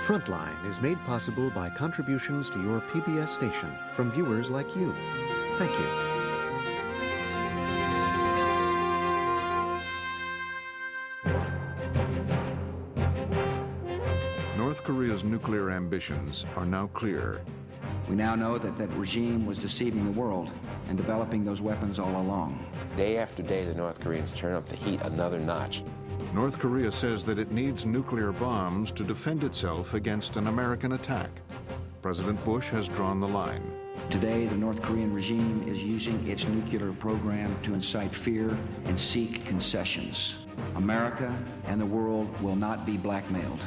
Frontline is made possible by contributions to your PBS station from viewers like you. Thank you. North Korea's nuclear ambitions are now clear. We now know that that regime was deceiving the world and developing those weapons all along. Day after day, the North Koreans turn up the heat another notch. North Korea says that it needs nuclear bombs to defend itself against an American attack. President Bush has drawn the line. Today, the North Korean regime is using its nuclear program to incite fear and seek concessions. America and the world will not be blackmailed.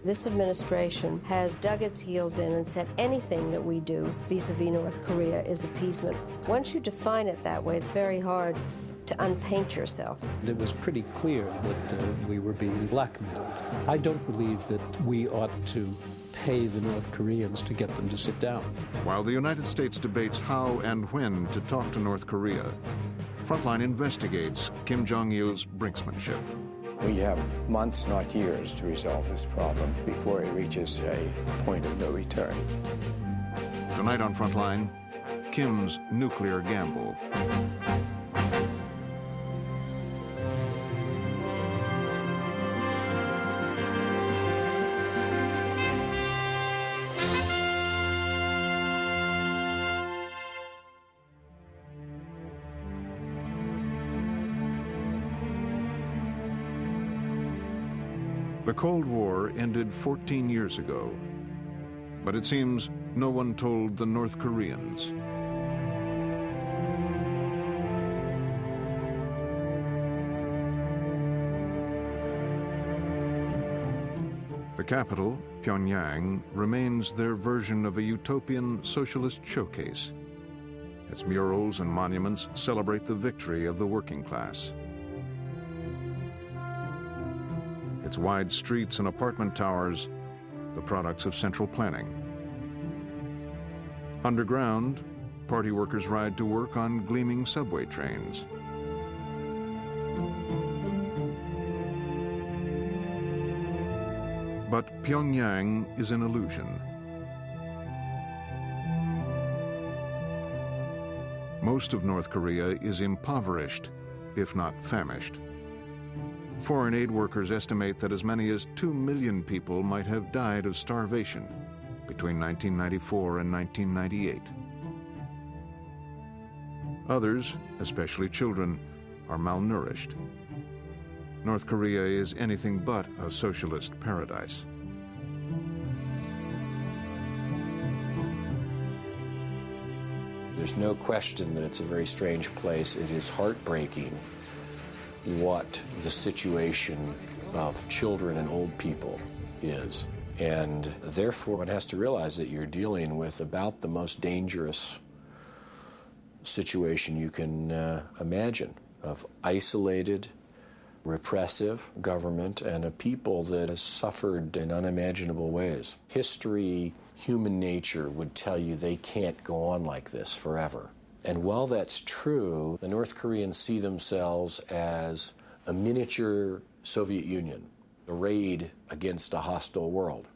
This administration has dug its heels in and said anything that we do vis-a-vis North Korea is appeasement. Once you define it that way, it's very hard to unpaint yourself. It was pretty clear that we were being blackmailed. I don't believe that we ought to pay the North Koreans to get them to sit down. While the United States debates how and when to talk to North Korea, Frontline investigates Kim Jong-il's brinksmanship. We have months, not years, to resolve this problem before it reaches a point of no return. Tonight on Frontline, Kim's nuclear gamble. The Cold War ended 14 years ago, but it seems no one told the North Koreans. The capital, Pyongyang, remains their version of a utopian socialist showcase. Its murals and monuments celebrate the victory of the working class. Its wide streets and apartment towers, the products of central planning. Underground, party workers ride to work on gleaming subway trains. But Pyongyang is an illusion. Most of North Korea is impoverished, if not famished. Foreign aid workers estimate that as many as 2 million people might have died of starvation between 1994 and 1998. Others, especially children, are malnourished. North Korea is anything but a socialist paradise. There's no question that it's a very strange place. It is heartbreaking what the situation of children and old people is. And therefore, one has to realize that you're dealing with about the most dangerous situation you can imagine, of isolated, repressive government and a people that has suffered in unimaginable ways. History, human nature would tell you they can't go on like this forever. And while that's true, the North Koreans see themselves as a miniature Soviet Union, arrayed against a hostile world.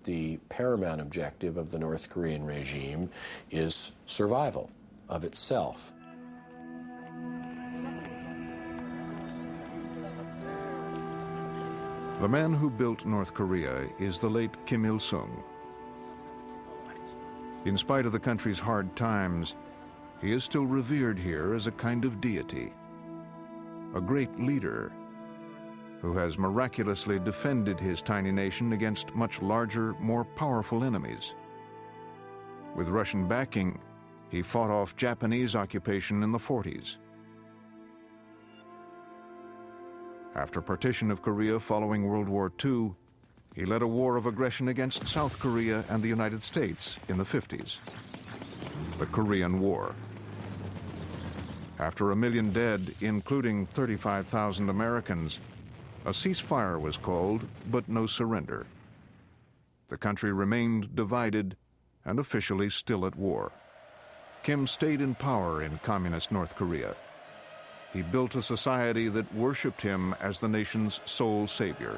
The paramount objective of the North Korean regime is survival of itself. The man who built North Korea is the late Kim Il-sung. In spite of the country's hard times, he is still revered here as a kind of deity, a great leader who has miraculously defended his tiny nation against much larger, more powerful enemies. With Russian backing, he fought off Japanese occupation in the 40s. After partition of Korea following World War II, he led a war of aggression against South Korea and the United States in the 50s, the Korean War. After 1 million dead, including 35,000 Americans, a ceasefire was called, but no surrender. The country remained divided and officially still at war. Kim stayed in power in communist North Korea. He built a society that worshipped him as the nation's sole savior.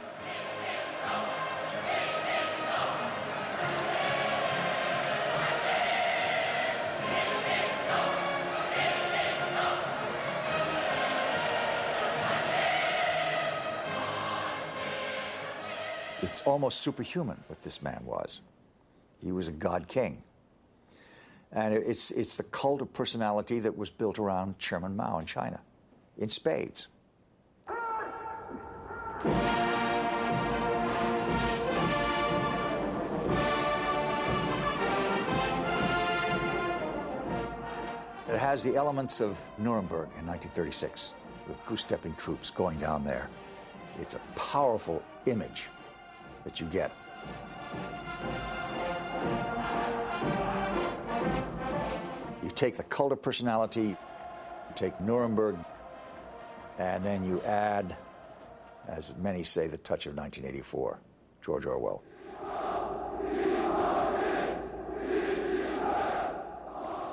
It's almost superhuman what this man was. He was a god king. And it's the cult of personality that was built around Chairman Mao in China, in spades. It has the elements of Nuremberg in 1936, with goose-stepping troops going down there. It's a powerful image that you get. You take the cult of personality, you take Nuremberg, and then you add, as many say, the touch of 1984, George Orwell.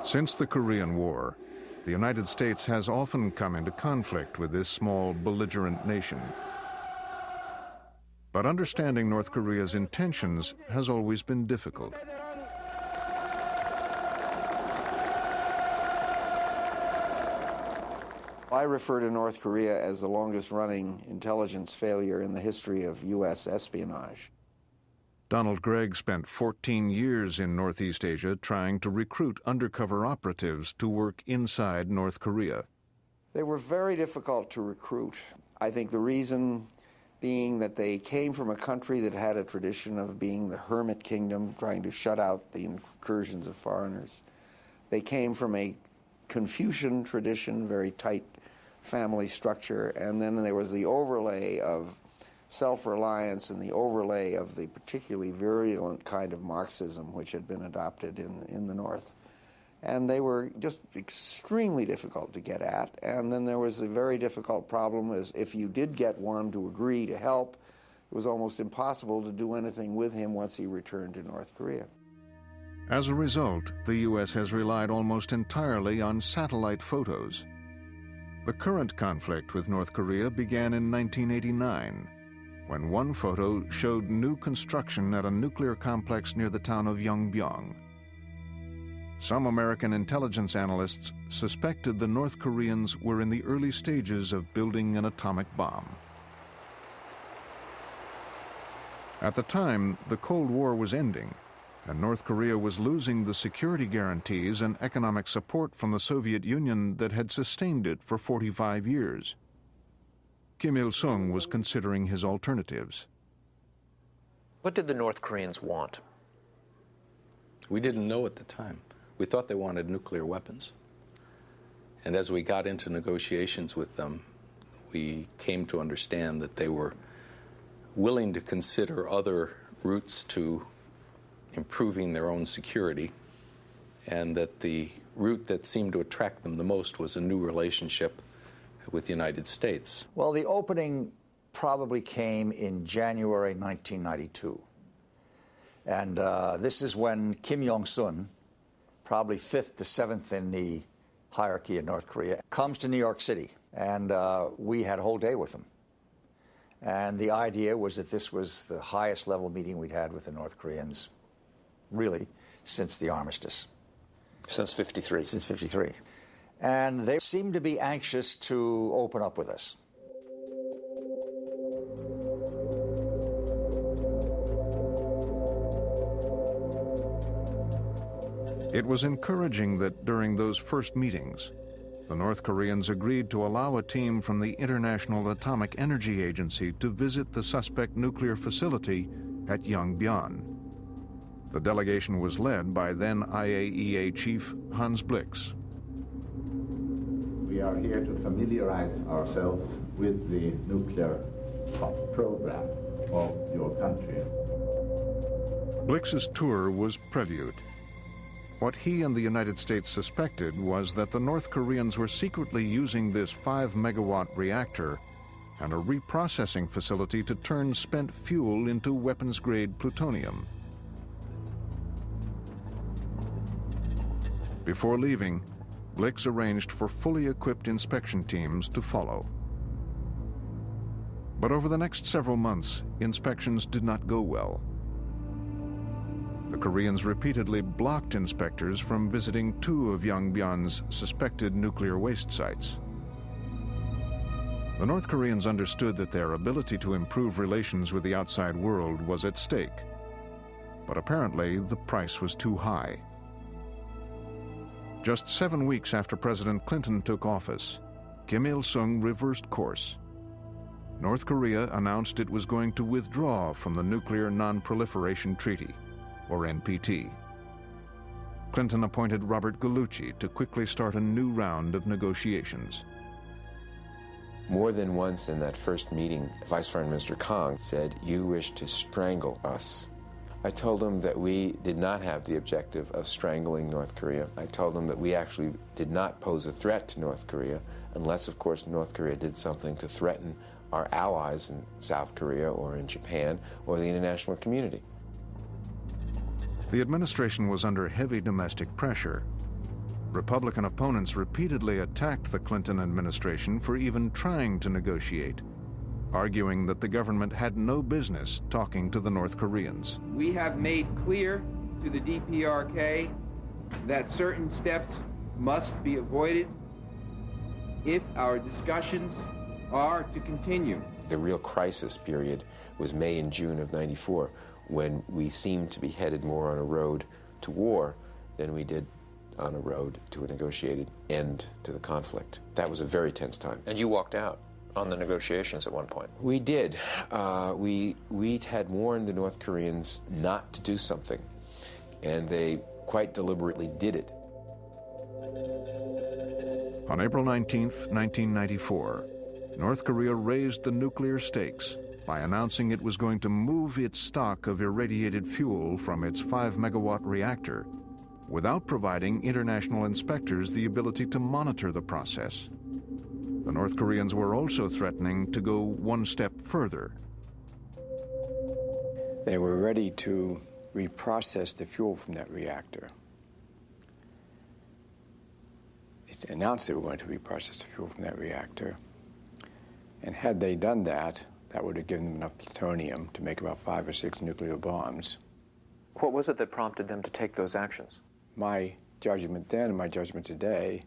Since the Korean War, the United States has often come into conflict with this small, belligerent nation. But understanding North Korea's intentions has always been difficult. I refer to North Korea as the longest-running intelligence failure in the history of U.S. espionage. Donald Gregg spent 14 years in Northeast Asia trying to recruit undercover operatives to work inside North Korea. They were very difficult to recruit. I think the reason being that they came from a country that had a tradition of being the hermit kingdom, trying to shut out the incursions of foreigners. They came from a Confucian tradition, very tight family structure, and then there was the overlay of self-reliance and the overlay of the particularly virulent kind of Marxism which had been adopted in the North. And they were just extremely difficult to get at. And then there was a very difficult problem is if you did get one to agree to help, it was almost impossible to do anything with him once he returned to North Korea. As a result, the U.S. has relied almost entirely on satellite photos. The current conflict with North Korea began in 1989, when one photo showed new construction at a nuclear complex near the town of Yongbyon. Some American intelligence analysts suspected the North Koreans were in the early stages of building an atomic bomb. At the time, the Cold War was ending, and North Korea was losing the security guarantees and economic support from the Soviet Union that had sustained it for 45 years. Kim Il-sung was considering his alternatives. What did the North Koreans want? We didn't know at the time. We thought they wanted nuclear weapons. And as we got into negotiations with them, we came to understand that they were willing to consider other routes to improving their own security, and that the route that seemed to attract them the most was a new relationship with the United States. Well, the opening probably came in January 1992. And this is when Kim Jong-sun, probably 5th to 7th in the hierarchy in North Korea, comes to New York City. And we had a whole day with him. And the idea was that this was the highest level meeting we'd had with the North Koreans, really, since the armistice. Since '53. Since '53. And they seemed to be anxious to open up with us. It was encouraging that during those first meetings, the North Koreans agreed to allow a team from the International Atomic Energy Agency to visit the suspect nuclear facility at Yongbyon. The delegation was led by then IAEA Chief Hans Blix. We are here to familiarize ourselves with the nuclear program of your country. Blix's tour was prelude. What he and the United States suspected was that the North Koreans were secretly using this 5-megawatt reactor and a reprocessing facility to turn spent fuel into weapons-grade plutonium. Before leaving, Blix arranged for fully equipped inspection teams to follow. But over the next several months, inspections did not go well. The Koreans repeatedly blocked inspectors from visiting 2 of Yongbyon's suspected nuclear waste sites. The North Koreans understood that their ability to improve relations with the outside world was at stake. But apparently, the price was too high. Just 7 weeks after President Clinton took office, Kim Il-sung reversed course. North Korea announced it was going to withdraw from the Nuclear Non-Proliferation Treaty, or NPT. Clinton appointed Robert Gallucci to quickly start a new round of negotiations. More than once in that first meeting, Vice Foreign Minister Kang said, "You wish to strangle us." I told him that we did not have the objective of strangling North Korea. I told him that we actually did not pose a threat to North Korea, unless, of course, North Korea did something to threaten our allies in South Korea or in Japan or the international community. The administration was under heavy domestic pressure. Republican opponents repeatedly attacked the Clinton administration for even trying to negotiate, arguing that the government had no business talking to the North Koreans. We have made clear to the DPRK that certain steps must be avoided if our discussions are to continue. The real crisis period was May and June of '94, when we seemed to be headed more on a road to war than we did on a road to a negotiated end to the conflict. That was a very tense time. And you walked out on the negotiations at one point. We did. We had warned the North Koreans not to do something, and they quite deliberately did it. On April 19th, 1994, North Korea raised the nuclear stakes by announcing it was going to move its stock of irradiated fuel from its 5-megawatt reactor without providing international inspectors the ability to monitor the process. The North Koreans were also threatening to go one step further. They were ready to reprocess the fuel from that reactor. They announced they were going to reprocess the fuel from that reactor. And had they done that, that would have given them enough plutonium to make about 5 or 6 nuclear bombs. What was it that prompted them to take those actions? My judgment then and my judgment today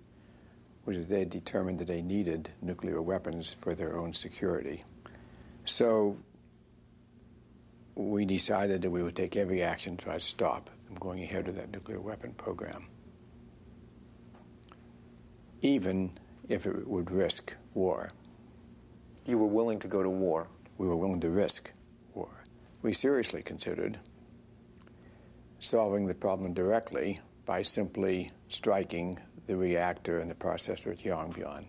was that they had determined that they needed nuclear weapons for their own security. So we decided that we would take every action to try to stop them going ahead with that nuclear weapon program, even if it would risk war. You were willing to go to war? We were willing to risk war. We seriously considered solving the problem directly by simply striking the reactor and the processor at Yongbyon.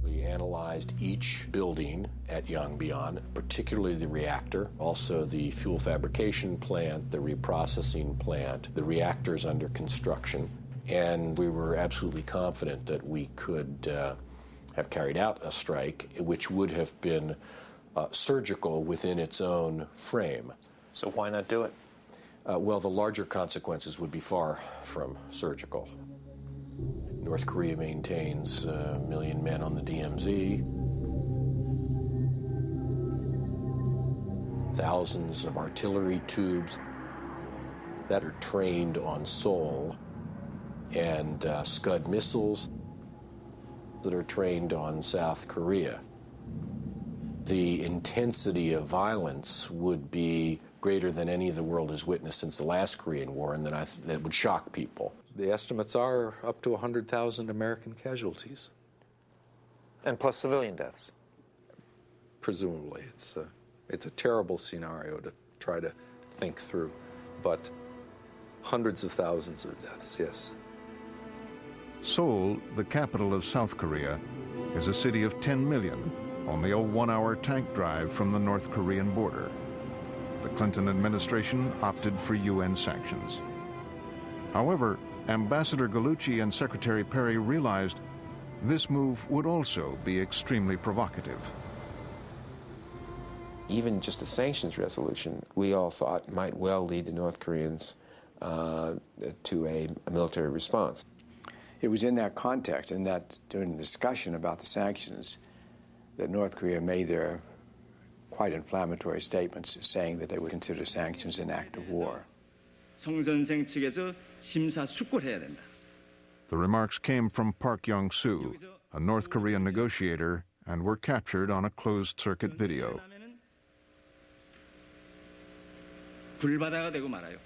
We analyzed each building at Yongbyon, particularly the reactor, also the fuel fabrication plant, the reprocessing plant, the reactors under construction, and we were absolutely confident that we could have carried out a strike which would have been surgical within its own frame. So why not do it? Well, the larger consequences would be far from surgical. North Korea maintains 1 million men on the DMZ, thousands of artillery tubes that are trained on Seoul, and Scud missiles that are trained on South Korea. The intensity of violence would be greater than any the world has witnessed since the last Korean War, and that would shock people. The estimates are up to 100,000 American casualties. And plus civilian deaths? Presumably. It's a terrible scenario to try to think through, but hundreds of thousands of deaths, yes. Seoul, the capital of South Korea, is a city of 10 million, only a 1-hour tank drive from the North Korean border. The Clinton administration opted for UN sanctions. However, Ambassador Gallucci and Secretary Perry realized this move would also be extremely provocative. Even just a sanctions resolution, we all thought might well lead the North Koreans to a military response. It was in that context, and that during the discussion about the sanctions, that North Korea made their quite inflammatory statements saying that they would consider sanctions an act of war. 성 선생 측에서 심사숙고해야 된다. The remarks came from Park Young-soo, a North Korean negotiator, and were captured on a closed-circuit video. 불바다가 되고 말아요.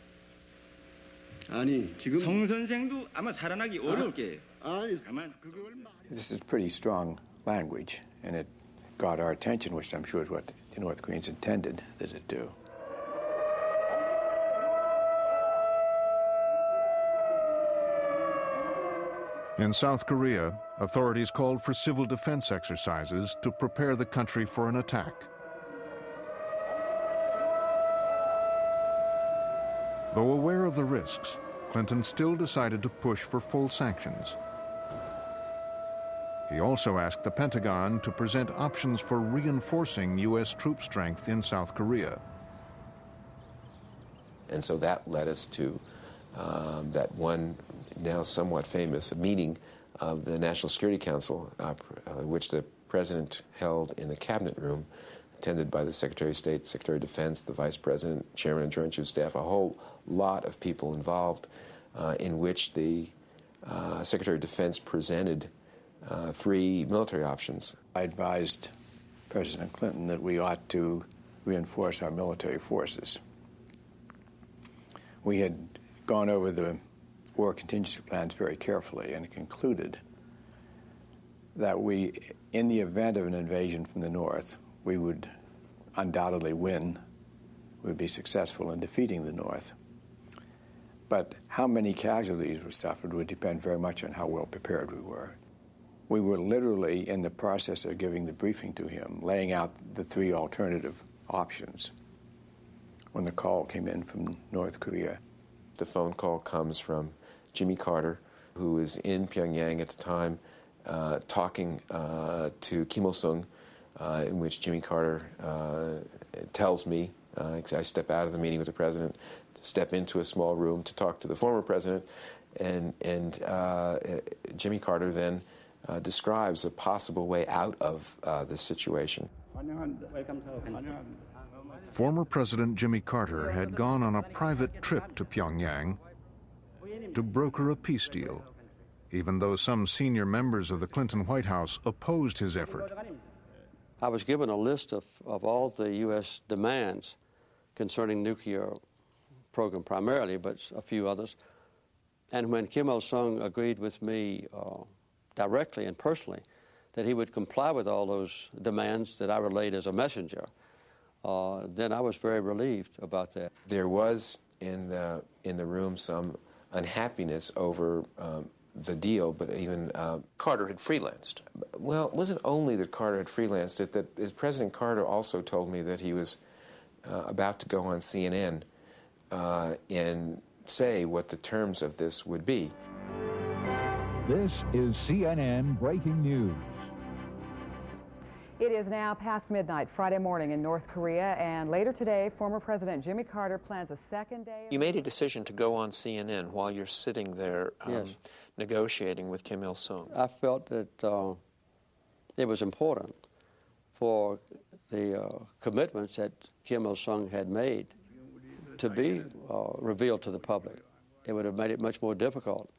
아니, 지금 성 선생도 아마 살아나기 어려울 게예요. 다만 그걸 This is pretty strong language, and it got our attention, which I'm sure is what the North Koreans intended that it do. In South Korea, authorities called for civil defense exercises to prepare the country for an attack. Though aware of the risks, Clinton still decided to push for full sanctions. He also asked the Pentagon to present options for reinforcing U.S. troop strength in South Korea. And so that led us to that one now somewhat famous meeting of the National Security Council, which the President held in the Cabinet Room, attended by the Secretary of State, Secretary of Defense, the Vice President, Chairman of Joint Chiefs of Staff, a whole lot of people involved, in which the Secretary of Defense presented 3 military options. I advised President Clinton that we ought to reinforce our military forces. We had gone over the war contingency plans very carefully and concluded that we, in the event of an invasion from the north, we would undoubtedly win, we would be successful in defeating the north. But how many casualties were suffered would depend very much on how well prepared we were. We were literally in the process of giving the briefing to him, laying out the 3 alternative options when the call came in from North Korea. The phone call comes from Jimmy Carter, who was in Pyongyang at the time, talking to Kim Il-sung, in which Jimmy Carter tells me, I step out of the meeting with the president, to step into a small room to talk to the former president, and Jimmy Carter then describes a possible way out of this situation. Former President Jimmy Carter had gone on a private trip to Pyongyang to broker a peace deal, even though some senior members of the Clinton White House opposed his effort. I was given a list of all the U.S. demands concerning nuclear program primarily, but a few others. And when Kim Il-sung agreed with me directly and personally that he would comply with all those demands that I relayed as a messenger, then I was very relieved about that. There was in the room some unhappiness over the deal, but even Carter had freelanced. Well, it wasn't only that Carter had freelanced it, that President Carter also told me that he was about to go on CNN and say what the terms of this would be. This is CNN Breaking News. It is now past midnight Friday morning in North Korea, and later today, former President Jimmy Carter plans a second day. You made a decision to go on CNN while you're sitting there Yes. negotiating with Kim Il-sung. I felt that it was important for the commitments that Kim Il-sung had made to be revealed to the public. It would have made it much more difficult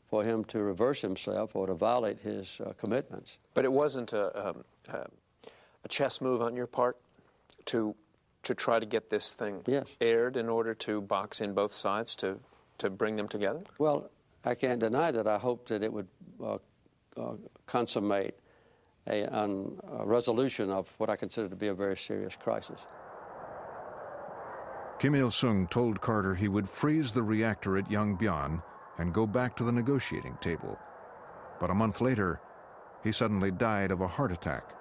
for him to reverse himself or to violate his commitments. But it wasn't a chess move on your part to try to get this thing aired in order to box in both sides, to bring them together? Well, I can't deny that I hoped that it would consummate a resolution of what I consider to be a very serious crisis. Kim Il-sung told Carter he would freeze the reactor at Yongbyon and go back to the negotiating table. But a month later, he suddenly died of a heart attack.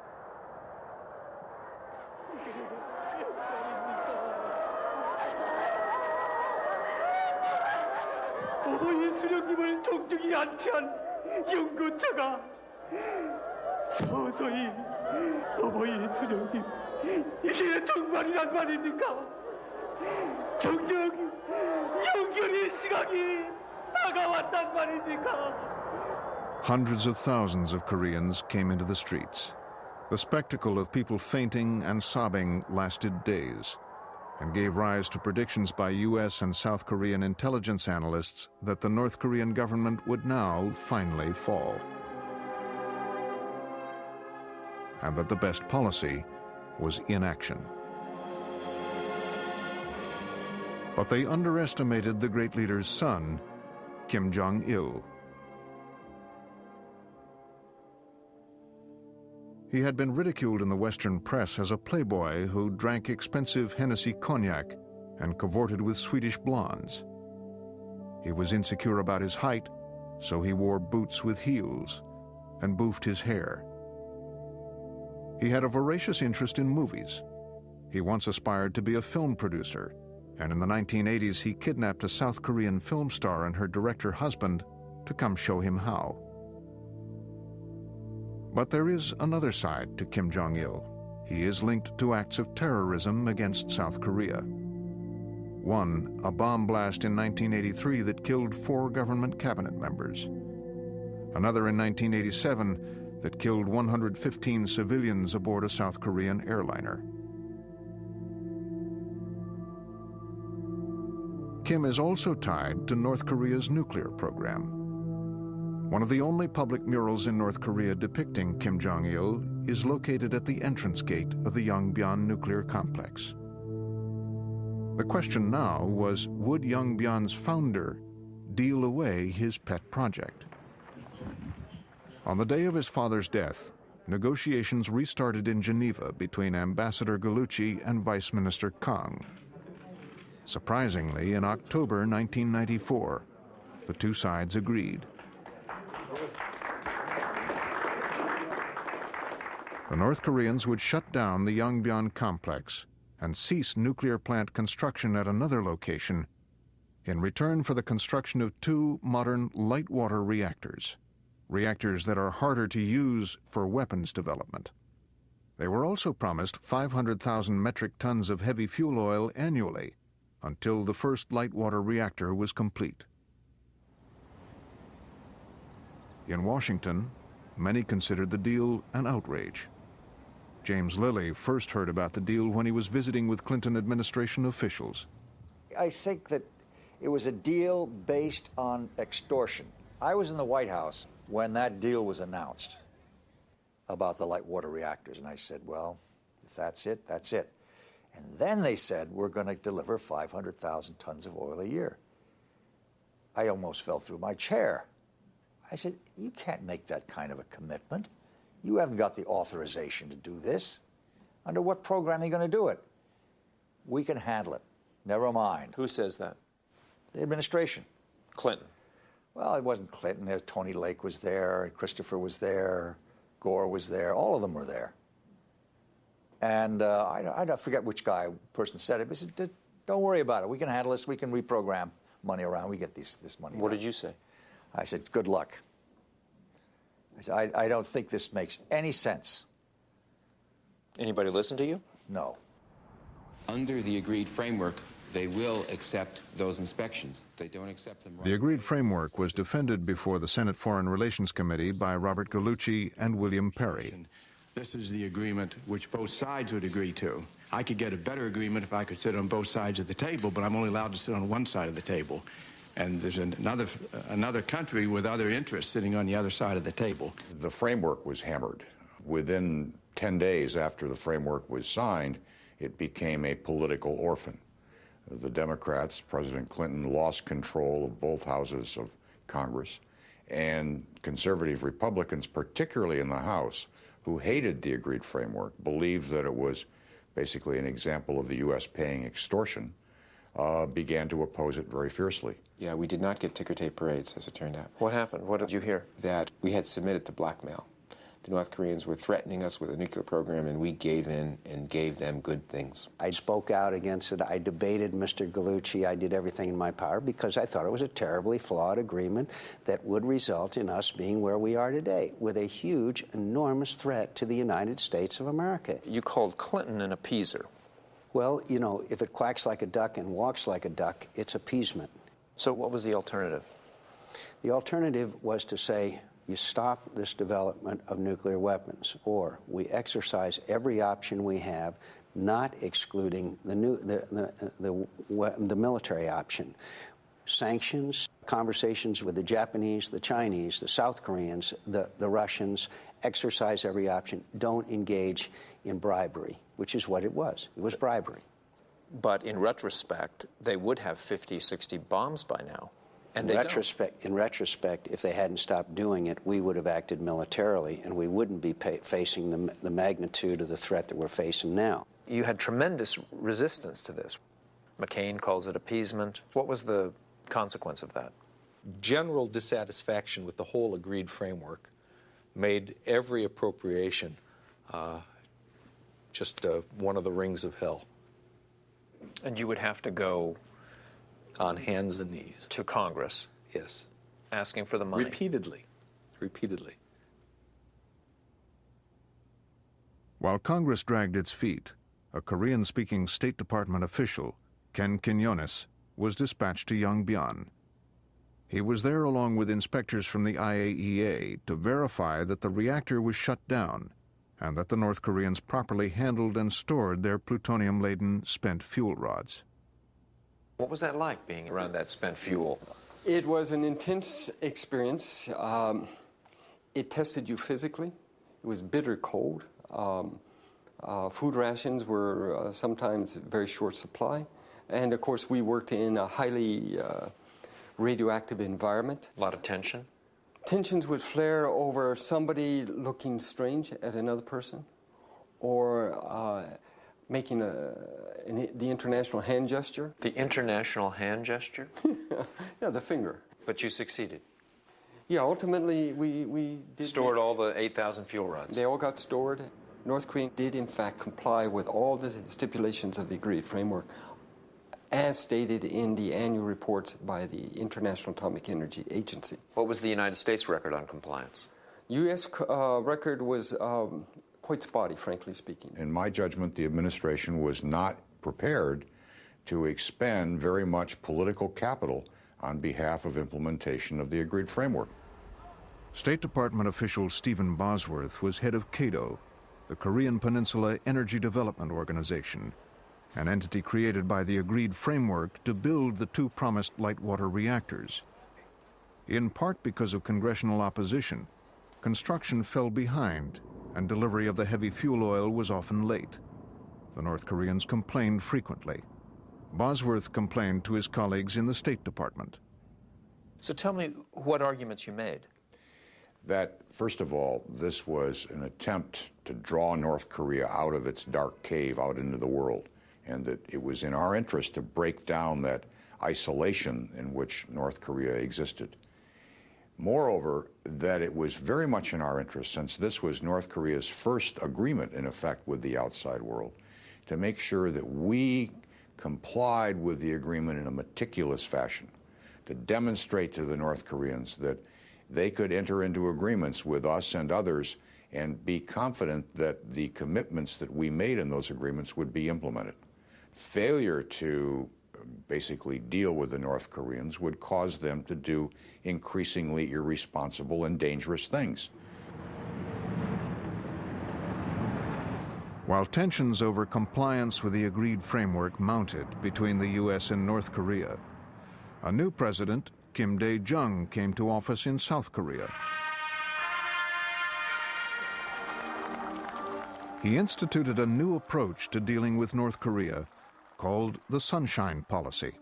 어머니 수령님을 정중히 안치한 연구처가 서서히 어머니 수령님 이게 정말이란 말입니까? 정녕 연결의 시각이 다가왔단 말입니까? Hundreds of thousands of Koreans came into the streets. The spectacle of people fainting and sobbing lasted days. and gave rise to predictions by U.S. and South Korean intelligence analysts that the North Korean government would now finally fall, and that the best policy was inaction. But they underestimated the great leader's son, Kim Jong-il. He had been ridiculed in the Western press as a playboy who drank expensive Hennessy cognac and cavorted with Swedish blondes. He was insecure about his height, so he wore boots with heels and boofed his hair. He had a voracious interest in movies. He once aspired to be a film producer, and in the 1980s he kidnapped a South Korean film star and her director husband to come show him how. But there is another side to Kim Jong-il. He is linked to acts of terrorism against South Korea. One, a bomb blast in 1983 that killed 4 government cabinet members. Another in 1987 that killed 115 civilians aboard a South Korean airliner. Kim is also tied to North Korea's nuclear program. One of the only public murals in North Korea depicting Kim Jong-il is located at the entrance gate of the Yongbyon nuclear complex. The question now was, would Yongbyan's founder deal away his pet project? On the day of his father's death, negotiations restarted in Geneva between Ambassador Gallucci and Vice Minister Kang. Surprisingly, in October 1994, the two sides agreed. The North Koreans would shut down the Yongbyon complex and cease nuclear plant construction at another location in return for the construction of 2 modern light water reactors, reactors that are harder to use for weapons development. They were also promised 500,000 metric tons of heavy fuel oil annually until the first light water reactor was complete. In Washington, many considered the deal an outrage. James Lilly first heard about the deal when he was visiting with Clinton administration officials. I think that it was a deal based on extortion. I was in the White House when that deal was announced about the light water reactors, and I said, well, if that's it, that's it. And then they said, we're going to deliver 500,000 tons of oil a year. I almost fell through my chair. I said, you can't make that kind of a commitment. You haven't got the authorization to do this. Under what program are you going to do it? We can handle it. Never mind. Who says that? The administration. Clinton. Well, it wasn't Clinton. Tony Lake was there. Christopher was there. Gore was there. All of them were there. And I forget which person said it, but he said, don't worry about it. We can handle this. We can reprogram money around. We get this money. What did you say? I said, good luck. I said, I don't think this makes any sense. Anybody listen to you? No. Under the agreed framework, they will accept those inspections. They don't accept them. The agreed framework was defended before the Senate Foreign Relations Committee by Robert Gallucci and William Perry. This is the agreement which both sides would agree to. I could get a better agreement if I could sit on both sides of the table, but I'm only allowed to sit on one side of the table. And there's another country with other interests sitting on the other side of the table. The framework was hammered. Within 10 days after the framework was signed, it became a political orphan. The Democrats, President Clinton, lost control of both houses of Congress, and conservative Republicans, particularly in the House, who hated the agreed framework, believed that it was basically an example of the U.S. paying extortion, began to oppose it very fiercely. Yeah, we did not get ticker tape parades, as it turned out. What happened? What did you hear? That we had submitted to blackmail. The North Koreans were threatening us with a nuclear program, and we gave in and gave them good things. I spoke out against it. I debated Mr. Gallucci. I did everything in my power because I thought it was a terribly flawed agreement that would result in us being where we are today, with a huge, enormous threat to the United States of America. You called Clinton an appeaser. Well, you know, if it quacks like a duck and walks like a duck, it's appeasement. So what was the alternative? The alternative was to say, you stop this development of nuclear weapons, or we exercise every option we have, not excluding the military option. Sanctions, conversations with the Japanese, the Chinese, the South Koreans, the Russians, exercise every option. Don't engage in bribery, which is what it was. It was bribery. But in retrospect, they would have 50, 60 bombs by now. And in retrospect, if they hadn't stopped doing it, we would have acted militarily, and we wouldn't be facing the magnitude of the threat that we're facing now. You had tremendous resistance to this. McCain calls it appeasement. What was the consequence of that? General dissatisfaction with the whole agreed framework made every appropriation just one of the rings of hell. And you would have to go on hands and knees to Congress. Yes. Asking for the money. Repeatedly. While Congress dragged its feet, a Korean-speaking State Department official, Ken Quinones, was dispatched to Yongbyon. He was there along with inspectors from the IAEA to verify that the reactor was shut down and that the North Koreans properly handled and stored their plutonium-laden spent fuel rods. What was that like, being around that spent fuel? It was an intense experience. It tested you physically. It was bitter cold. Food rations were sometimes very short supply. And of course, we worked in a highly radioactive environment. A lot of tension? Tensions would flare over somebody looking strange at another person, or making the international hand gesture. The international hand gesture? Yeah, the finger. But you succeeded? Yeah, ultimately we did. Stored all the 8,000 fuel rods? They all got stored. North Korea did, in fact, comply with all the stipulations of the agreed framework, as stated in the annual reports by the International Atomic Energy Agency. What was the United States record on compliance? U.S. record was quite spotty, frankly speaking. In my judgment, the administration was not prepared to expend very much political capital on behalf of implementation of the agreed framework. State Department official Stephen Bosworth was head of CATO, the Korean Peninsula Energy Development Organization, an entity created by the agreed framework to build the two promised light water reactors. In part because of congressional opposition, construction fell behind and delivery of the heavy fuel oil was often late. The North Koreans complained frequently. Bosworth complained to his colleagues in the State Department. So tell me what arguments you made. That, first of all, this was an attempt to draw North Korea out of its dark cave out into the world, and that it was in our interest to break down that isolation in which North Korea existed. Moreover, that it was very much in our interest, since this was North Korea's first agreement, in effect, with the outside world, to make sure that we complied with the agreement in a meticulous fashion, to demonstrate to the North Koreans that they could enter into agreements with us and others and be confident that the commitments that we made in those agreements would be implemented. Failure to basically deal with the North Koreans would cause them to do increasingly irresponsible and dangerous things. While tensions over compliance with the agreed framework mounted between the U.S. and North Korea, a new president, Kim Dae-jung, came to office in South Korea. He instituted a new approach to dealing with North Korea called the Sunshine Policy,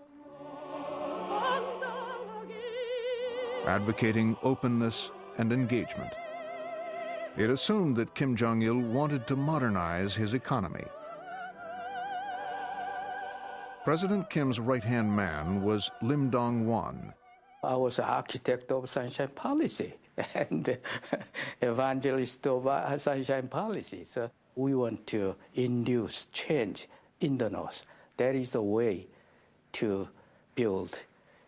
advocating openness and engagement. It assumed that Kim Jong-il wanted to modernize his economy. President Kim's right-hand man was Lim Dong-won. I was an architect of Sunshine Policy and evangelist of Sunshine Policy. So we want to induce change in the North. That is the way to build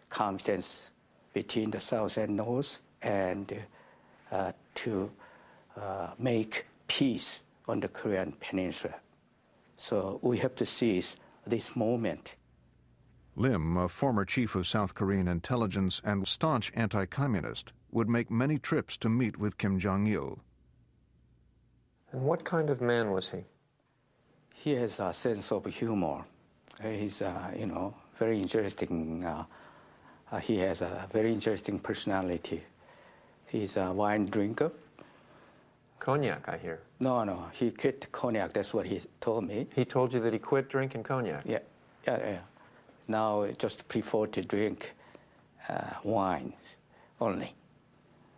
confidence between the South and North, and to make peace on the Korean Peninsula. So we have to seize this moment. Lim, a former chief of South Korean intelligence and staunch anti-communist, would make many trips to meet with Kim Jong-il. And what kind of man was he? He has a sense of humor. He's, very interesting. He has a very interesting personality. He's a wine drinker. Cognac, I hear. No, he quit cognac. That's what he told me. He told you that he quit drinking cognac? Yeah. Now just prefer to drink wine only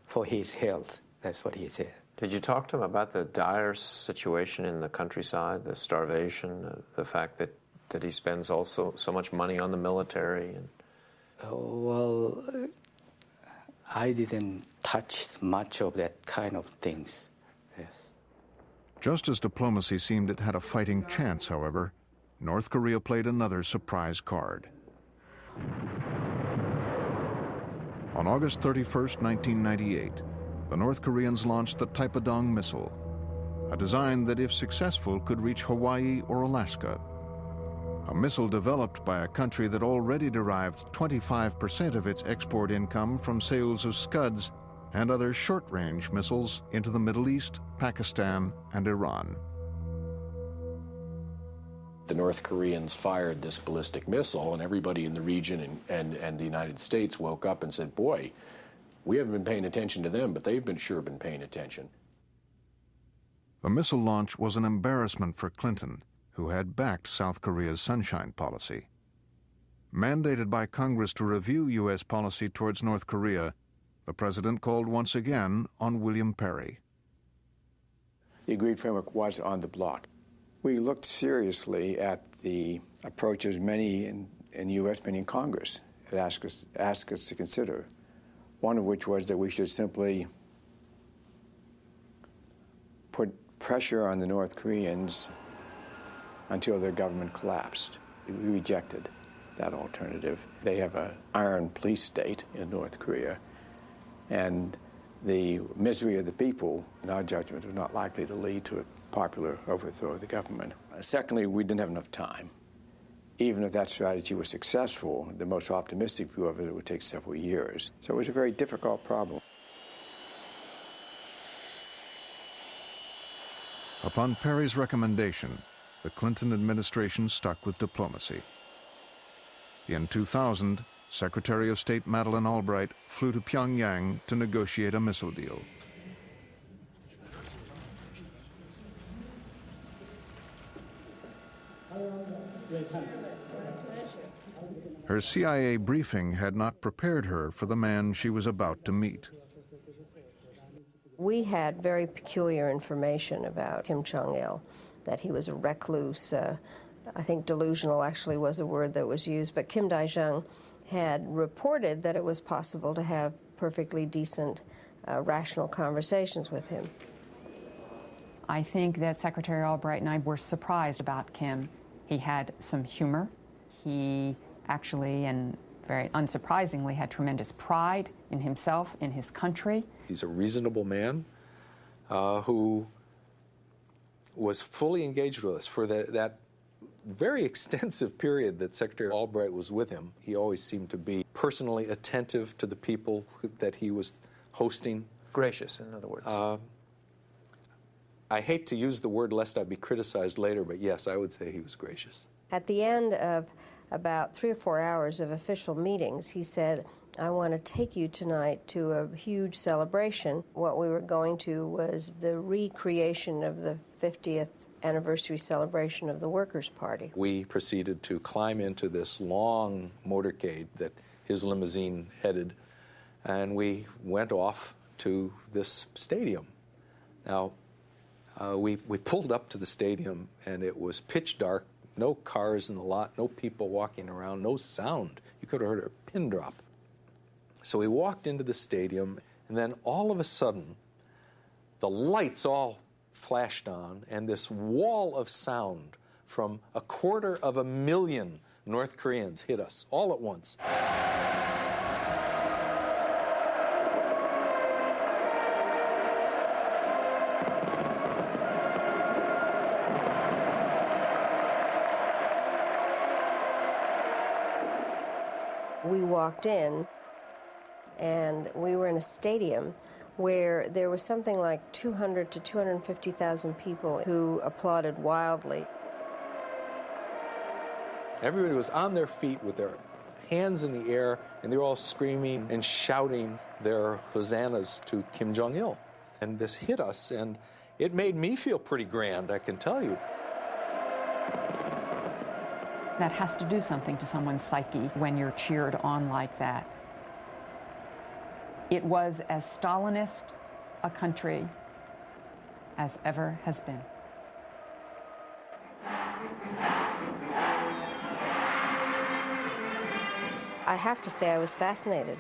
for his health. That's what he said. Did you talk to him about the dire situation in the countryside, the starvation, the fact that he spends also so much money on the military? Well, I didn't touch much of that kind of things. Yes. Just as diplomacy seemed it had a fighting chance, however, North Korea played another surprise card. On August 31st, 1998, the North Koreans launched the Taepodong missile, a design that, if successful, could reach Hawaii or Alaska. A missile developed by a country that already derived 25% of its export income from sales of Scuds and other short-range missiles into the Middle East, Pakistan, and Iran. The North Koreans fired this ballistic missile, and everybody in the region and the United States woke up and said, boy, we haven't been paying attention to them, but they've sure been paying attention. The missile launch was an embarrassment for Clinton, who had backed South Korea's Sunshine Policy. Mandated by Congress to review U.S. policy towards North Korea, the president called once again on William Perry. The agreed framework was on the block. We looked seriously at the approaches many in the U.S., many in Congress, had asked us to consider, one of which was that we should simply put pressure on the North Koreans until their government collapsed. We rejected that alternative. They have an iron police state in North Korea, and the misery of the people, in our judgment, was not likely to lead to a popular overthrow of the government. Secondly, we didn't have enough time. Even if that strategy was successful, the most optimistic view of it would take several years. So it was a very difficult problem. Upon Perry's recommendation, the Clinton administration stuck with diplomacy. In 2000, Secretary of State Madeleine Albright flew to Pyongyang to negotiate a missile deal. Her CIA briefing had not prepared her for the man she was about to meet. We had very peculiar information about Kim Jong-il, that he was a recluse. I think delusional actually was a word that was used, but Kim Dae-jung had reported that it was possible to have perfectly decent, rational conversations with him. I think that Secretary Albright and I were surprised about Kim. He had some humor. He actually, and very unsurprisingly, had tremendous pride in himself, in his country. He's a reasonable man who was fully engaged with us for that very extensive period that Secretary Albright was with him. He always seemed to be personally attentive to the people that he was hosting. Gracious, in other words. I hate to use the word lest I be criticized later, but yes, I would say he was gracious. At the end of about 3 or 4 hours of official meetings, he said, I want to take you tonight to a huge celebration. What we were going to was the recreation of the 50th anniversary celebration of the Workers' Party. We proceeded to climb into this long motorcade that his limousine headed, and we went off to this stadium. Now, we pulled up to the stadium, and it was pitch dark, no cars in the lot, no people walking around, no sound. You could have heard a pin drop. So we walked into the stadium, and then all of a sudden, the lights all flashed on, and this wall of sound from 250,000 North Koreans hit us all at once. We walked in, and we were in a stadium where there was something like 200 to 250,000 people who applauded wildly. Everybody was on their feet with their hands in the air, and they were all screaming and shouting their hosannas to Kim Jong-il. And this hit us, and it made me feel pretty grand, I can tell you. That has to do something to someone's psyche when you're cheered on like that. It was as Stalinist a country as ever has been. I have to say I was fascinated.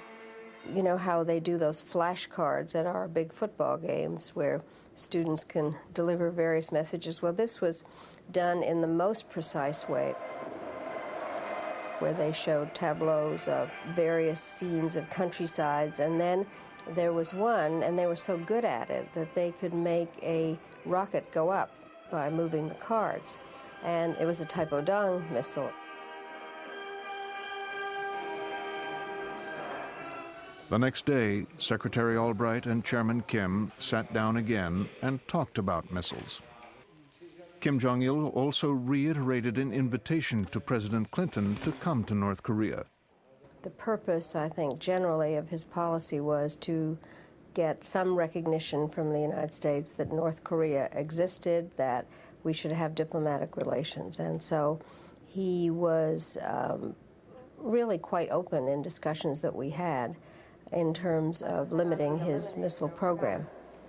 You know how they do those flashcards at our big football games where students can deliver various messages? Well, this was done in the most precise way, where they showed tableaus of various scenes of countrysides, and then there was one, and they were so good at it that they could make a rocket go up by moving the cards. And it was a Taepodong missile. The next day, Secretary Albright and Chairman Kim sat down again and talked about missiles. Kim Jong-il also reiterated an invitation to President Clinton to come to North Korea. The purpose, I think, generally of his policy was to get some recognition from the United States that North Korea existed, that we should have diplomatic relations. And so he was really quite open in discussions that we had in terms of limiting his missile program.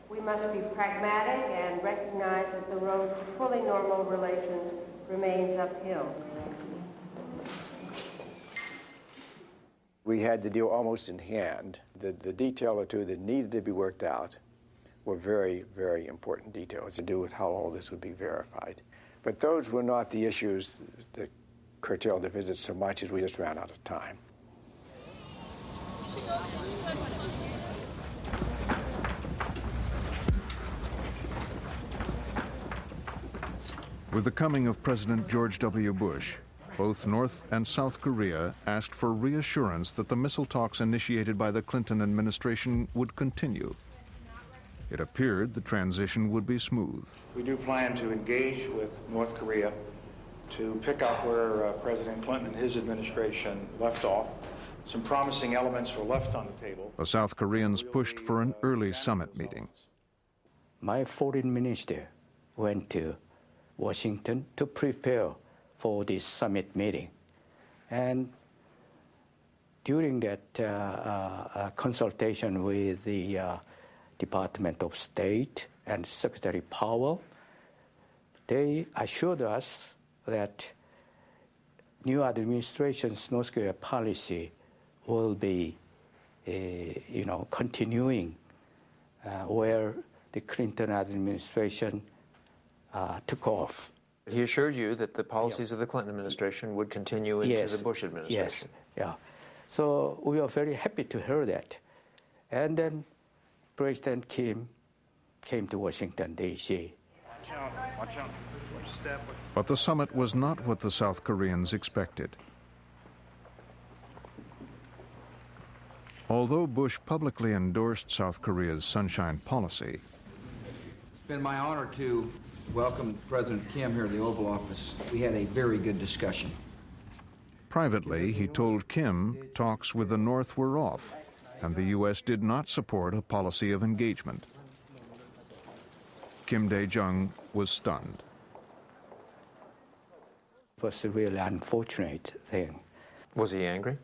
We must be pragmatic and recognize that the road to fully normal relations remains uphill. We had the deal almost in hand. The detail or two that needed to be worked out were very, very important details to do with how all this would be verified. But those were not the issues that curtailed the visit so much as we just ran out of time. With the coming of President George W. Bush, both North and South Korea asked for reassurance that the missile talks initiated by the Clinton administration would continue. It appeared the transition would be smooth. We do plan to engage with North Korea to pick up where President Clinton and his administration left off. Some promising elements were left on the table. The South Koreans pushed for an early summit meeting. My foreign minister went to Washington to prepare for this summit meeting. And during that consultation with the Department of State and Secretary Powell, they assured us that new administration's North Korea policy will be, continuing where the Clinton administration took off. He assured you that the policies of the Clinton administration would continue into the Bush administration. Yes, yeah. So we are very happy to hear that. And then President Kim came to Washington, D.C. Watch out. But the summit was not what the South Koreans expected. Although Bush publicly endorsed South Korea's Sunshine Policy, it's been my honor to welcome President Kim here in the Oval Office. We had a very good discussion. privately, he told Kim talks with the North were off, and the U.S. did not support a policy of engagement. Kim Dae-jung was stunned. It was a really unfortunate thing. Was he angry?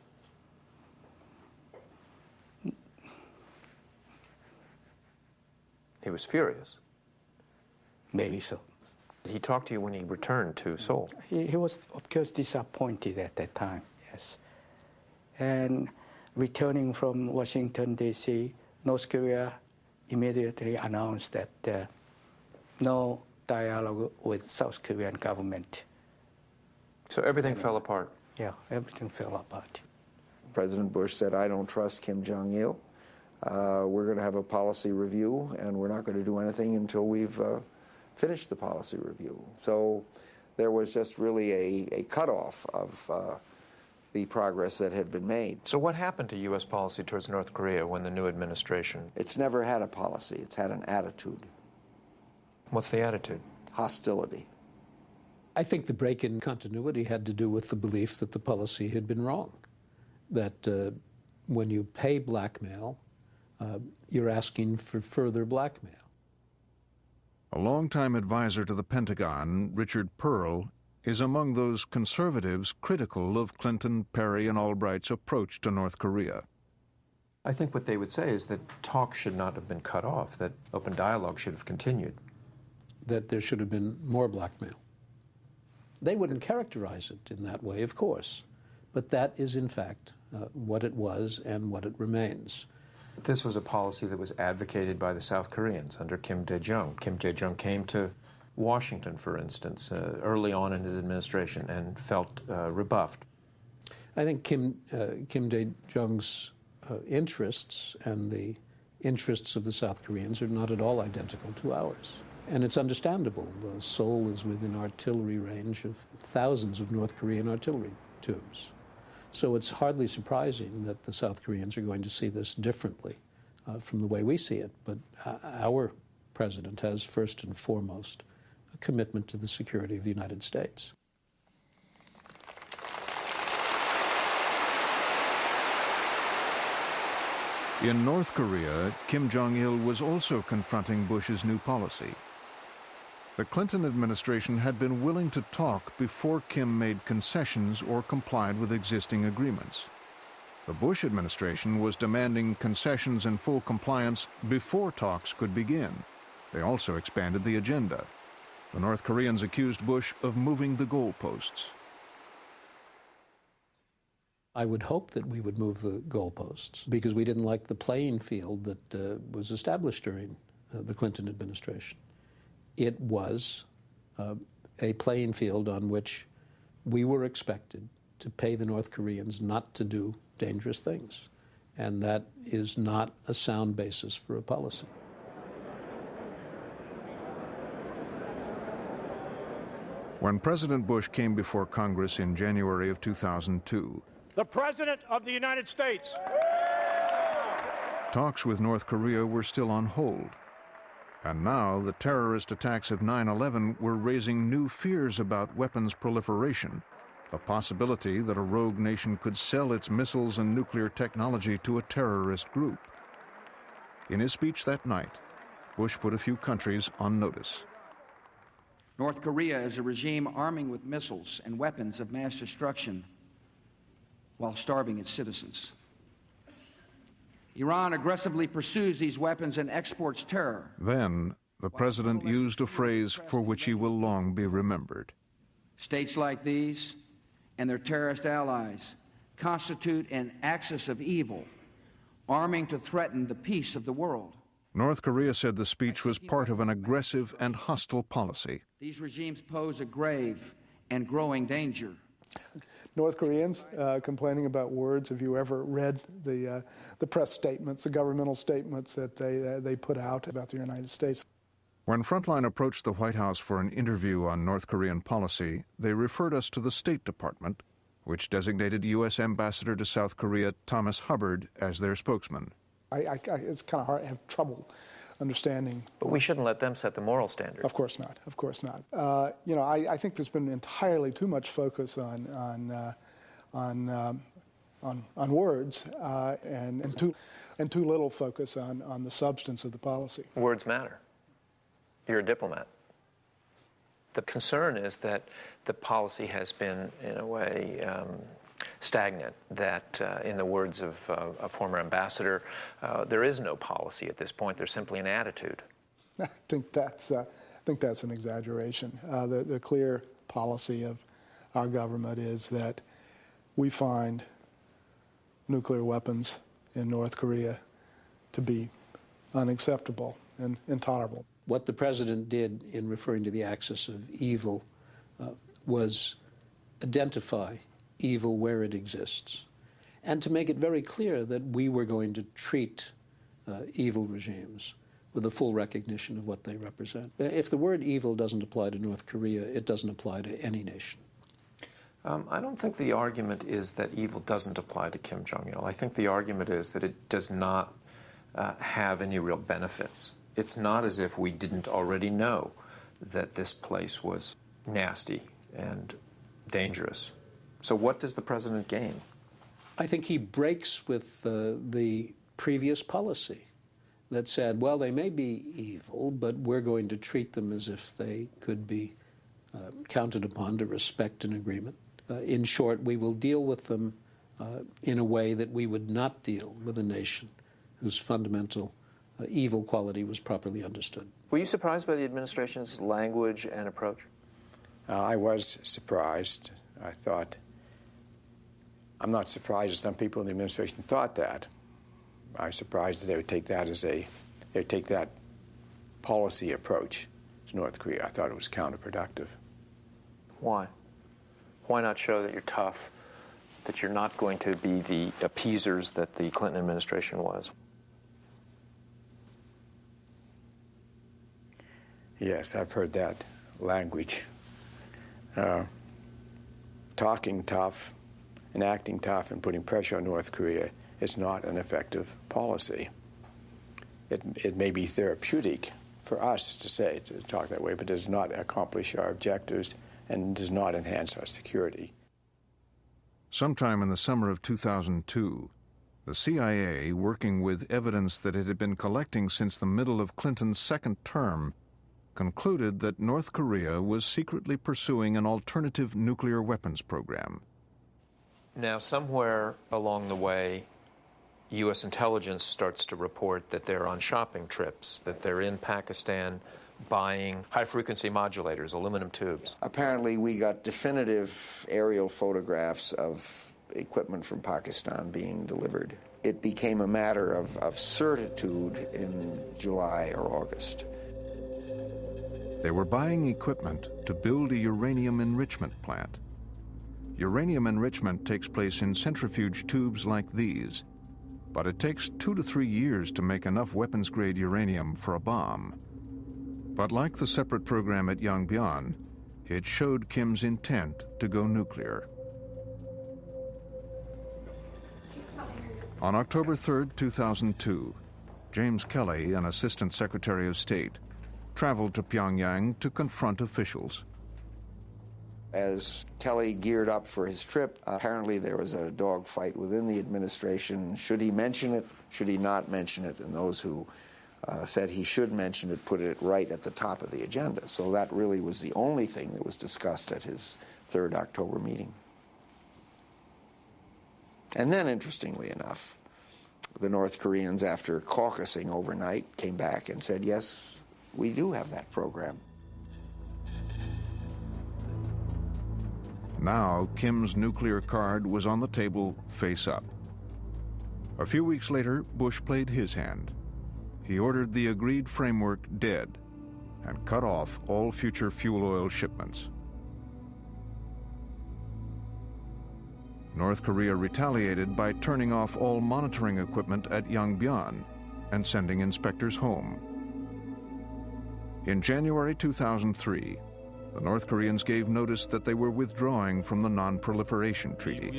He was furious. Maybe so. He talked to you when he returned to Seoul. He was, of course, disappointed at that time, yes. And returning from Washington, D.C., North Korea immediately announced that no dialogue with South Korean government. So everything fell apart? Yeah, everything fell apart. President Bush said, I don't trust Kim Jong-il. We're going to have a policy review, and we're not going to do anything until we've finished the policy review. So there was just really a cutoff of the progress that had been made. So what happened to U.S. policy towards North Korea when the new administration? It's never had a policy. It's had an attitude. What's the attitude? Hostility. I think the break in continuity had to do with the belief that the policy had been wrong, that when you pay blackmail, you're asking for further blackmail. A longtime advisor to the Pentagon, Richard Pearl, is among those conservatives critical of Clinton, Perry, and Albright's approach to North Korea. I think what they would say is that talk should not have been cut off, that open dialogue should have continued. That there should have been more blackmail. They wouldn't characterize it in that way, of course, but that is in fact what it was and what it remains. This was a policy that was advocated by the South Koreans under Kim Dae-jung. Kim Dae-jung came to Washington, for instance, early on in his administration and felt rebuffed. I think Kim Dae-jung's interests and the interests of the South Koreans are not at all identical to ours. And it's understandable. Seoul is within artillery range of thousands of North Korean artillery tubes. So it's hardly surprising that the South Koreans are going to see this differently from the way we see it. But our president has first and foremost a commitment to the security of the United States. In North Korea, Kim Jong-il was also confronting Bush's new policy. The Clinton administration had been willing to talk before Kim made concessions or complied with existing agreements. The Bush administration was demanding concessions and full compliance before talks could begin. They also expanded the agenda. The North Koreans accused Bush of moving the goalposts. I would hope that we would move the goalposts because we didn't like the playing field that was established during the Clinton administration. It was a playing field on which we were expected to pay the North Koreans not to do dangerous things. And that is not a sound basis for a policy. When President Bush came before Congress in January of 2002, the President of the United States. Talks with North Korea were still on hold. And now the terrorist attacks of 9/11 were raising new fears about weapons proliferation, the possibility that a rogue nation could sell its missiles and nuclear technology to a terrorist group. In his speech that night, Bush put a few countries on notice. North Korea is a regime arming with missiles and weapons of mass destruction while starving its citizens. Iran aggressively pursues these weapons and exports terror. Then, the president used a phrase for which he will long be remembered. States like these and their terrorist allies constitute an axis of evil, arming to threaten the peace of the world. North Korea said the speech was part of an aggressive and hostile policy. These regimes pose a grave and growing danger. North Koreans complaining about words. Have you ever read the press statements, the governmental statements that they put out about the United States? When Frontline approached the White House for an interview on North Korean policy, they referred us to the State Department, which designated U.S. Ambassador to South Korea Thomas Hubbard as their spokesman. It's kind of hard. I have trouble understanding. But we shouldn't let them set the moral standard. Of course not. Of course not. I think there's been entirely too much focus on words and too little focus on the substance of the policy. Words matter. You're a diplomat. The concern is that the policy has been, in a way, stagnant, that in the words of a former ambassador, there is no policy at this point. There's simply an attitude. I think that's an exaggeration. The clear policy of our government is that we find nuclear weapons in North Korea to be unacceptable and intolerable. What the president did in referring to the axis of evil was identify evil where it exists, and to make it very clear that we were going to treat evil regimes with a full recognition of what they represent. If the word evil doesn't apply to North Korea, it doesn't apply to any nation. I don't think the argument is that evil doesn't apply to Kim Jong-il. I think the argument is that it does not have any real benefits. It's not as if we didn't already know that this place was nasty and dangerous. So what does the president gain? I think he breaks with the previous policy that said, well, they may be evil, but we're going to treat them as if they could be counted upon to respect an agreement. In short, we will deal with them in a way that we would not deal with a nation whose fundamental evil quality was properly understood. Were you surprised by the administration's language and approach? I was surprised. I thought, I'm not surprised that some people in the administration thought that. I was surprised that they would take that policy approach to North Korea. I thought it was counterproductive. Why? Why not show that you're tough, that you're not going to be the appeasers that the Clinton administration was? Yes, I've heard that language. Talking tough and acting tough and putting pressure on North Korea is not an effective policy. It may be therapeutic for us to talk that way, but does not accomplish our objectives and does not enhance our security. Sometime in the summer of 2002, the CIA, working with evidence that it had been collecting since the middle of Clinton's second term, concluded that North Korea was secretly pursuing an alternative nuclear weapons program. Now, somewhere along the way, U.S. intelligence starts to report that they're on shopping trips, that they're in Pakistan buying high-frequency modulators, aluminum tubes. Apparently, we got definitive aerial photographs of equipment from Pakistan being delivered. It became a matter of certitude in July or August. They were buying equipment to build a uranium enrichment plant. Uranium enrichment takes place in centrifuge tubes like these, but it takes 2 to 3 years to make enough weapons-grade uranium for a bomb. But like the separate program at Yongbyon, it showed Kim's intent to go nuclear. On October 3, 2002, James Kelly, an Assistant Secretary of State, traveled to Pyongyang to confront officials. As Kelly geared up for his trip, apparently there was a dogfight within the administration. Should he mention it? Should he not mention it? And those who said he should mention it put it right at the top of the agenda. So that really was the only thing that was discussed at his 3rd October meeting. And then, interestingly enough, the North Koreans, after caucusing overnight, came back and said, yes, we do have that program. Now, Kim's nuclear card was on the table face up. A few weeks later, Bush played his hand. He ordered the agreed framework dead and cut off all future fuel oil shipments. North Korea retaliated by turning off all monitoring equipment at Yongbyon and sending inspectors home. In January 2003, the North Koreans gave notice that they were withdrawing from the Non-Proliferation Treaty.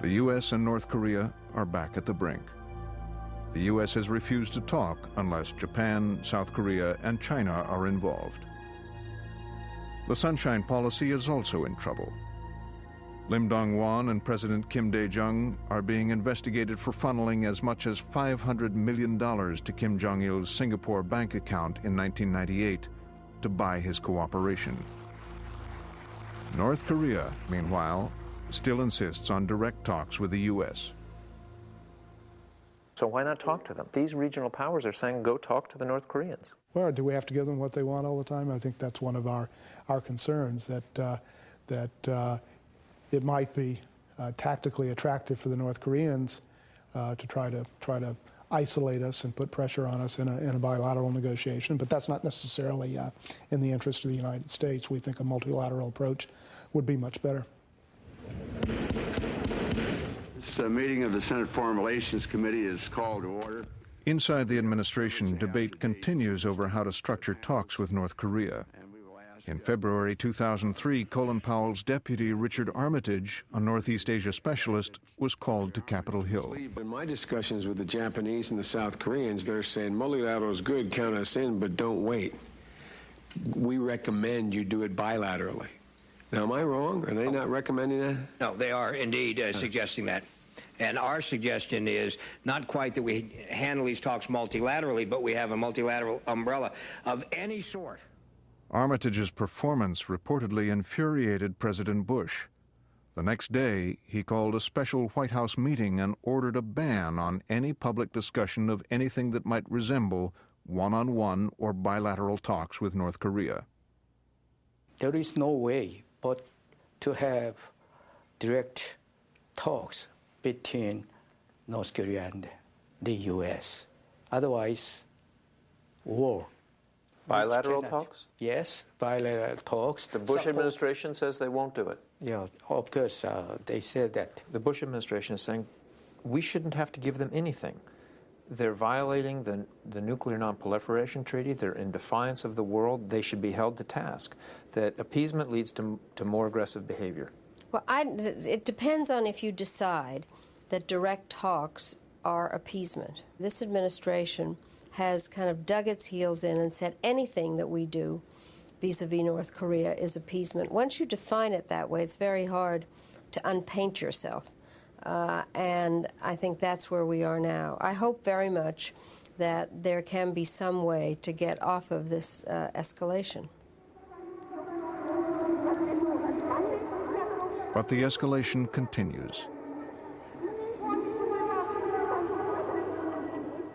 The U.S. and North Korea are back at the brink. The U.S. has refused to talk unless Japan, South Korea, and China are involved. The Sunshine Policy is also in trouble. Lim Dong-won and President Kim Dae-jung are being investigated for funneling as much as $500 million to Kim Jong-il's Singapore bank account in 1998 to buy his cooperation. North Korea, meanwhile, still insists on direct talks with the U.S. So why not talk to them? These regional powers are saying, go talk to the North Koreans. Well, do we have to give them what they want all the time? I think that's one of our concerns, that it might be tactically attractive for the North Koreans to try to isolate us and put pressure on us in a bilateral negotiation, but that's not necessarily in the interest of the United States. We think a multilateral approach would be much better. This meeting of the Senate Foreign Relations Committee is called to order. Inside the administration, debate continues over how to structure talks with North Korea. In February 2003, Colin Powell's deputy, Richard Armitage, a Northeast Asia specialist, was called to Capitol Hill. In my discussions with the Japanese and the South Koreans, they're saying multilateral is good, count us in, but don't wait. We recommend you do it bilaterally. Now, am I wrong? Are they not recommending that? No, they are indeed suggesting that. And our suggestion is not quite that we handle these talks multilaterally, but we have a multilateral umbrella of any sort. Armitage's performance reportedly infuriated President Bush. The next day, he called a special White House meeting and ordered a ban on any public discussion of anything that might resemble one-on-one or bilateral talks with North Korea. There is no way but to have direct talks between North Korea and the U.S. Otherwise, war. Bilateral talks? Yes, bilateral talks. The Bush administration says they won't do it. Yeah, of course, they said that. The Bush administration is saying we shouldn't have to give them anything. They're violating the Nuclear Non-Proliferation Treaty. They're in defiance of the world. They should be held to task. That appeasement leads to more aggressive behavior. Well, it depends on if you decide that direct talks are appeasement. This administration has kind of dug its heels in and said anything that we do vis-a-vis North Korea is appeasement. Once you define it that way, it's very hard to unpaint yourself. And I think that's where we are now. I hope very much that there can be some way to get off of this escalation. But the escalation continues.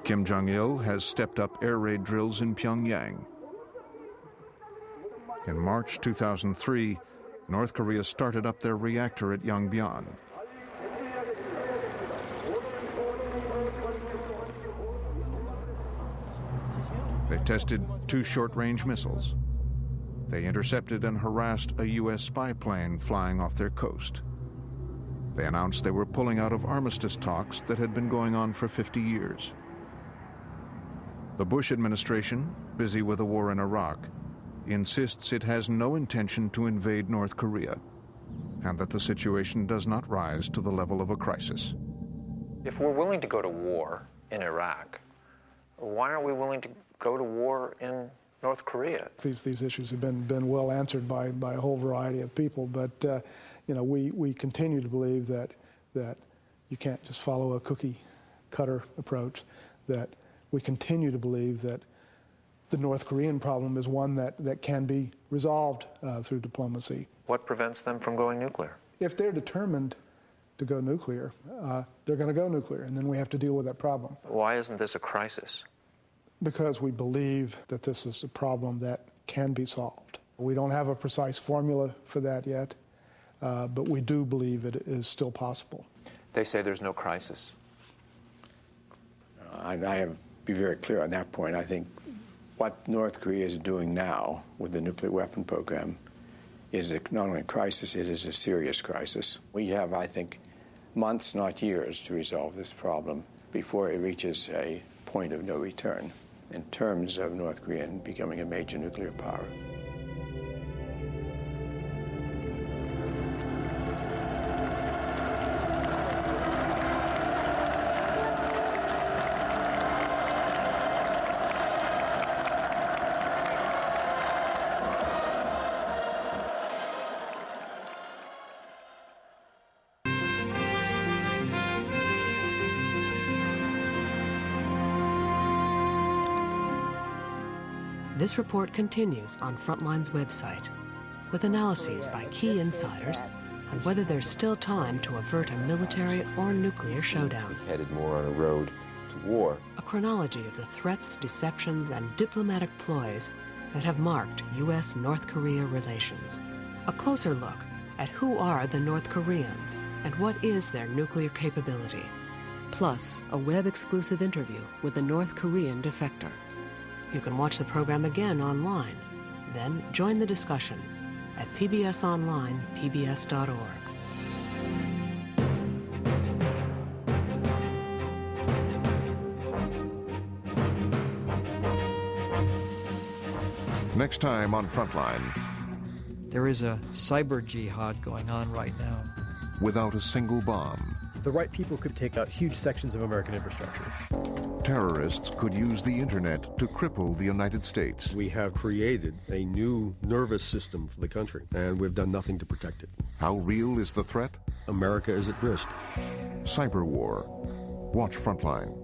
Kim Jong-il has stepped up air raid drills in Pyongyang. In March 2003, North Korea started up their reactor at Yongbyon. They tested 2 short-range missiles. They intercepted and harassed a U.S. spy plane flying off their coast. They announced they were pulling out of armistice talks that had been going on for 50 years. The Bush administration, busy with the war in Iraq, insists it has no intention to invade North Korea, and that the situation does not rise to the level of a crisis. If we're willing to go to war in Iraq, why aren't we willing to go to war in North Korea? These issues have been well answered by a whole variety of people, but we continue to believe that you can't just follow a cookie cutter approach, that we continue to believe that the North Korean problem is one that can be resolved through diplomacy. What prevents them from going nuclear? If they're determined to go nuclear, they're going to go nuclear, and then we have to deal with that problem. Why isn't this a crisis? Because we believe that this is a problem that can be solved. We don't have a precise formula for that yet, but we do believe it is still possible. They say there's no crisis. I have to be very clear on that point. I think what North Korea is doing now with the nuclear weapon program is not only a crisis, it is a serious crisis. We have, I think, months, not years, to resolve this problem before it reaches a point of no return in terms of North Korea becoming a major nuclear power. This report continues on Frontline's website with analyses by key insiders on whether there's still time to avert a military or nuclear showdown. Headed more on a road to war. A chronology of the threats, deceptions, and diplomatic ploys that have marked U.S.-North Korea relations. A closer look at who are the North Koreans and what is their nuclear capability. Plus, a web-exclusive interview with a North Korean defector. You can watch the program again online. Then join the discussion at pbsonline.pbs.org. Next time on Frontline. There is a cyber jihad going on right now. Without a single bomb. The right people could take out huge sections of American infrastructure. Terrorists could use the internet to cripple the United States. We have created a new nervous system for the country, and we've done nothing to protect it. How real is the threat? America is at risk. Cyber war. Watch Frontline.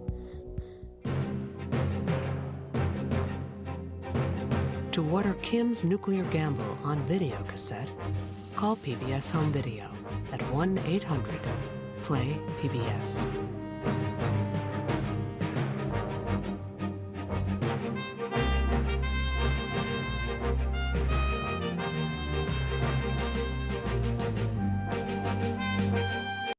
To order Kim's nuclear gamble on video cassette, call PBS Home Video at 1-800-PLAY-PBS.